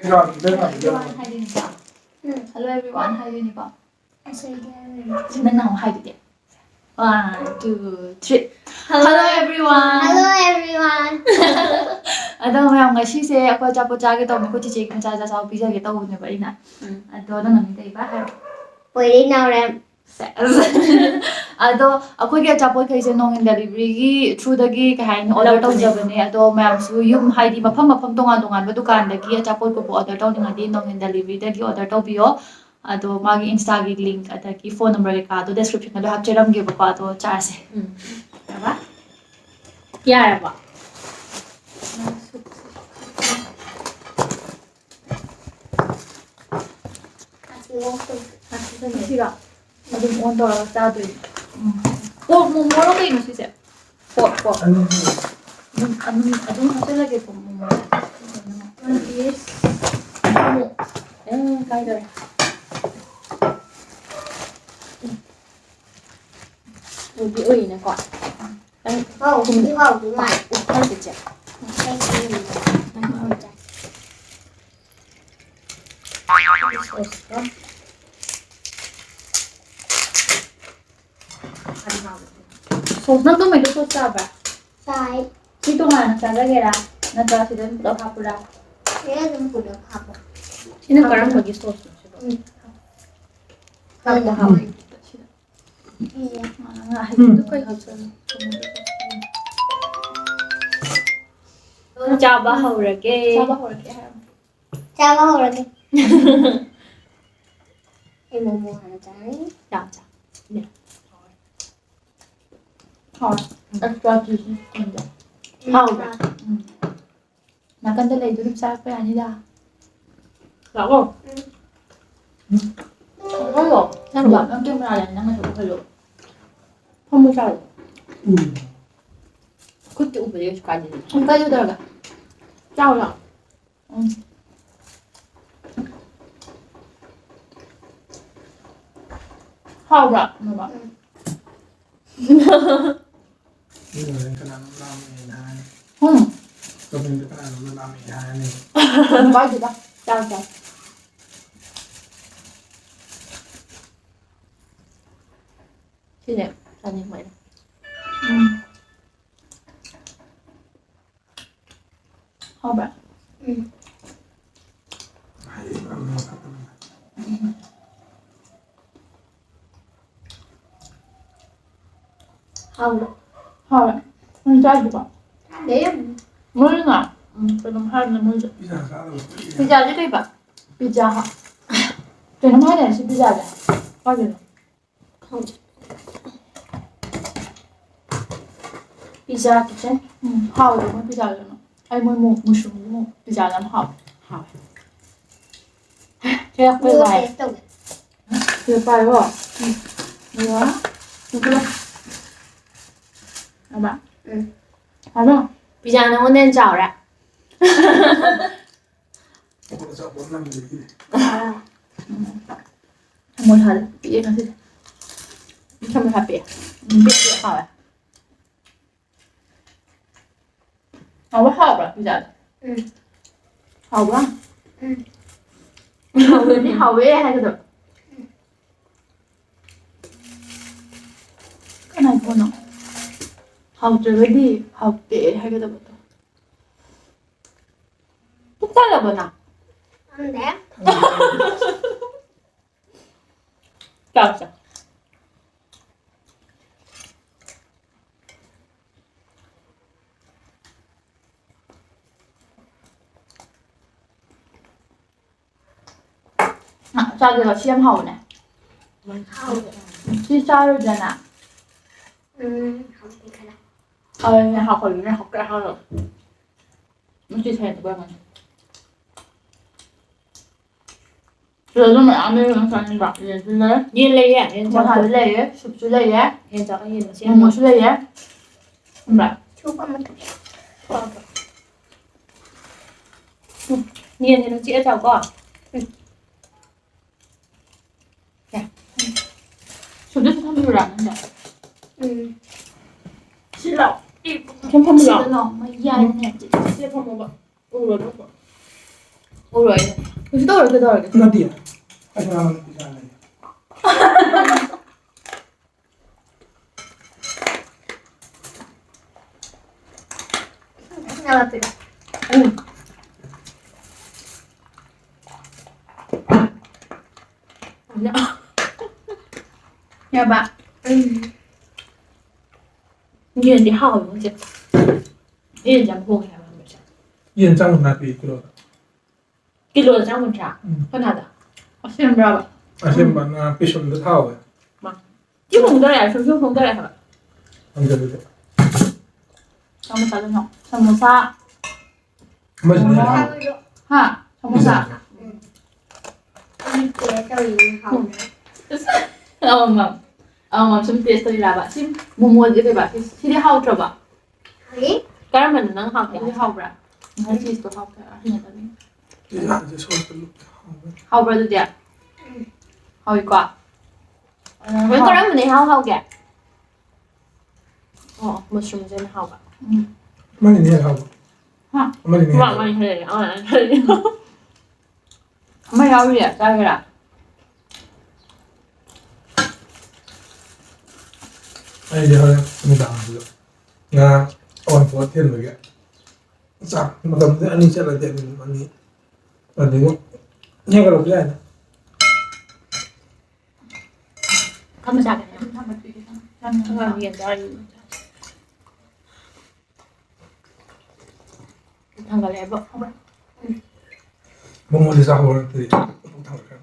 everyone 하이드니까. Hello everyone 하이드니까. 맨날 하이드대. 1, 2, 3. Hello everyone. Hello everyone. Ada mayam ngasi aku achapo chage tawne ko chiche ki cha sa pizza ge tawne ba ina. Ado na nami dai ba. Wait now ram. Ado aku ge achapo kai se nong in delivery gi through the gi ka hain order taw jabane ado mayam su yum haidi mafam tonga tongan ba dukan da gi achapo ko order taw ninga di nong in delivery da gi order taw biyo. Ado magi insta gi link ada ki phone number ka ado description ado hapcheram ge ba ado charse. Ba? Yeah ba. Siga. Adum on to ta do. Mo lo kai no si se. Po. Adum hase lage po mo. Yes. Mo. Kai do. Ui ui nè gọi. Không, không đúng rồi. Thôi được chưa? Sosnya tuh mereka sos apa? Sai. Itu mana cara kira? Nanti sudah udah kapura. Thế là cũng được học. Ini sekarang bagi sos. Không được học. Mana itu kayak hasil. Chào bà hầu rồi kì. Sao hổ cái hả? Chào bà hầu rồi kì. Em mua hàng trái. Chào. Nè. Hổ. Extra juicy. Hầu. Nah kan tadi itu bisa apa ya dah? Rõ không? Không rồi. Sao rồi? Em kêu là năng là không rồi. Không mua sao? 그때 오빠 내가 줄까 아니지? không tay vô được à? Chào rồi. Không rồi. Mà bảo. Ini orang kenal nama ini. Không. Kau pintu kenal nama ini. Không có gì đâu. Chào. Thế này, sao như vậy? Không bạn. Không. Không bạn. Không cho gì bạn. Đấy. Mới nào. Phải làm hai là mới. Bisa salah. Pizza chứ đây bạn. Pizza hả? Phải làm hai này chứ pizza đấy. Bao nhiêu? Không. Pizza kitchen. Hào rồi mới pizza rồi. Ai mới mua mushroom pizza làm hào. Hào. Thế là quay lại. Tôi. Tuyệt vời quá. Nữa. Được chưa? À bạn. Phải không? Bây giờ nó nên chào rồi. Kalau saya pun nama ini. Một hạt. Bị nó thế. Không được hạt bể. Biết được hả? Hào quá hào rồi pizza. Hào quá. Hào lên đi hào với hay được. Cái này thôi nào. Hào chơi đi, hào tệ hay cái đó. Tất cả là bữa nào. Ăn đẹp. Chào chào. Sao giờ xem hậu này? Không. Chị sao rồi nè? Không biết cái nào. Nhà học rồi, nhà học cái học rồi. Nó chia sẻ tụi mình. Rồi nó ăn đi, nó sang bạc gì chứ đấy. Nhìn lấy à? Nhìn Một cho. hạt lấy á, sụp xuống lấy á. Nhìn cho cái nhìn nó xem. Một xuống lấy á. Không lại. Chú con mình. Nhìn thì nó chĩa chào con. Sụp đứt không được làm nữa. Xin lỗi. Không được. Nó dài nè. Xin không một bạn. Rồi đó. 우리 그래서 떠오르게 나디야. 하지만 비싸네. 나왔더라. 아니야. Nhà bạn. nhìn thì hào đúng chứ. nhìn chẳng buồn hả bạn chứ. 연장 나비 그러. kilo chẳng buồn trả. Có nào đó. Xin chào bạn. 아시면 피션도 타워. chứ không tới lại không tới lại hả. 안되는데. Samosa luôn không? Samosa. 맞네. Ha, samosa. Sim taste đi là bạn sim mua gì vậy bạn? Thì đi học rồi bạn. cái mình nó học Đi thì học rồi. Hay cheese tôi học rồi. Hiện tại đi. 이제 소스를 Học rồi được học quả. với có đó mình đi học kìa. mushroom trên học ạ. 많이 내하고. Ha. 많이 내. Vâng, mình thấy Mấy rau gì ạ? Sao vậy ạ? 아니 이제 하습니다. 나 온포 텐르게. 자, 맞는데 아니 제가 되는 아니 아니고 내가 그렇게 해. không sao cả. Thăm một tí. Không làm gì cho thằng gà lẹ vợ không ạ. 몽골이 사고를 못하니까.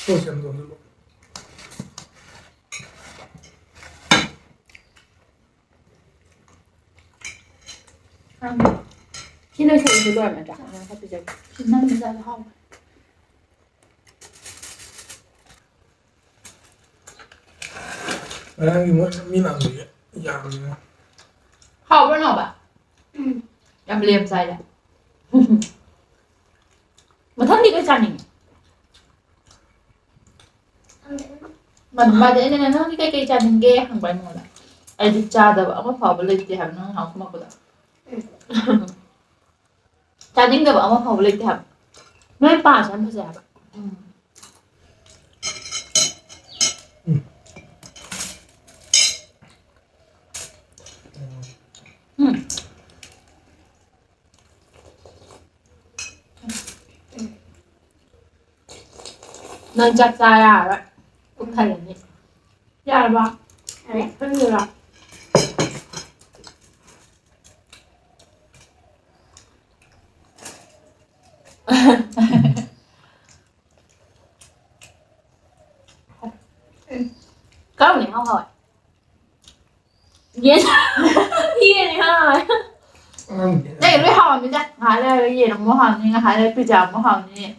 소스는 돈 khi nơi chơi cái đoạn mà trả không bây giờ Chúng ta mình ra là học. 아니 뭐 미나는 게 야. Học rồi nào bạn? Em liềm dày ạ. mà thân đi cái chăn này Mà để nên nó cái cây trà mình ghê hàng bài một là ai đi trà đâu ông có phò lên thì học nó học không có được. Trà những cái ông có phò lên thì học. mấy bà chẳng bao giờ ạ. Nên chặt dài à vậy. cũng thay là nhỉ. Dạ là bạn. Rất nhiều là có này không hỏi yes yes hỏi Đây cái hòn mình chắc hái đây cái gì nó mua hòn nhưng hái đây bây giờ mua hòn như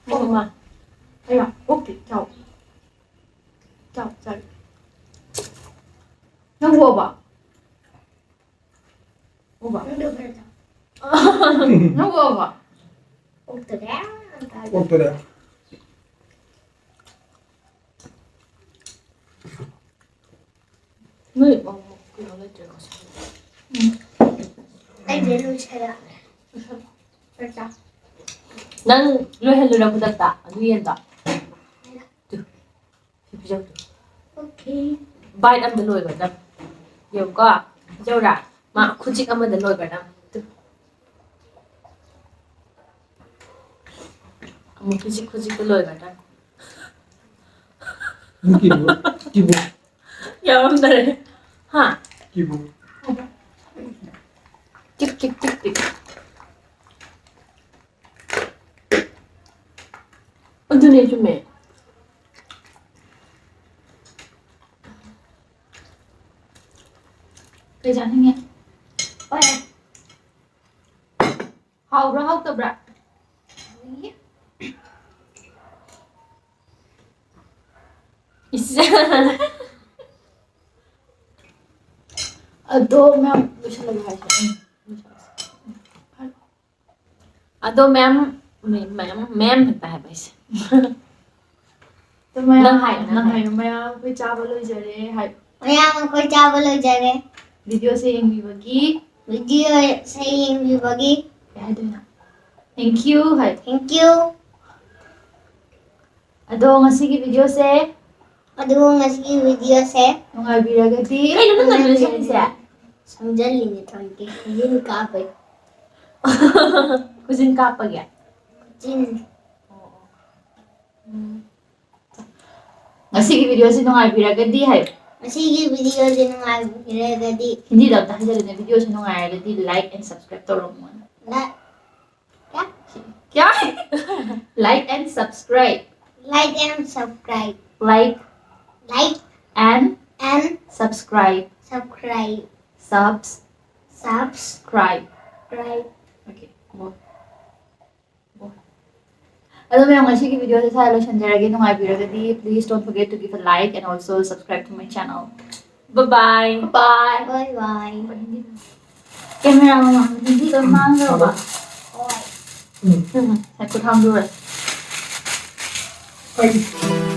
không mà đây là úp thì chậu chậu nó vô bảo vô bảo nó vô bảo 어떠래? người bằng một cái nó lên trời có sao 난 루헬루라 부탁다 위엔다 바이 âm đến lôi cả năm nhiều quá dâu đã mà khu chích âm đến lôi cả năm một khu chích đến lôi cả năm 기부 giờ âm đây hả 기부 chích chích chích chích 언제 내주매 Cây trà thanh nghe. Ôi em. Hầu ra hốc tập ra. 있어 Tô mèo tôi sẽ làm hai 또 맴 hiện tại bây giờ Tô mèo Nâng hải, nâng nâng hải. hải mèo với cha với lời giờ đấy hải Maya mengkocak belajar deh. video saya yang dibagi video saying everybody. Kaya hadoy na. Thank you. Hay. Thank you. Ado ngasigi video se. Aduh ngasih video saya. Nungabiragadi. Kaya naman namin siya siya. Samjal ini tangke. Jin ka ba? Kusin kapag yan. Jin. Ngasigi video se nungabiragadi hay. Masih video din ng agadi. Hindi daw dahil na video se nungabiragadi like and subscribe to Romon. La Kya? Like and subscribe. like and subscribe. Like Like and and subscribe. subscribe. Subscribe. Subscribe. Okay. Bo. Alam mo yung ngasigi video sa salo shanjaragi nungabiragadi. Please don't forget to give a like and also subscribe to my channel. Bye-bye. Bye. Bye bye. Camera mo hindi ka mango ba? Bye. Sa ko tang dura. Ay.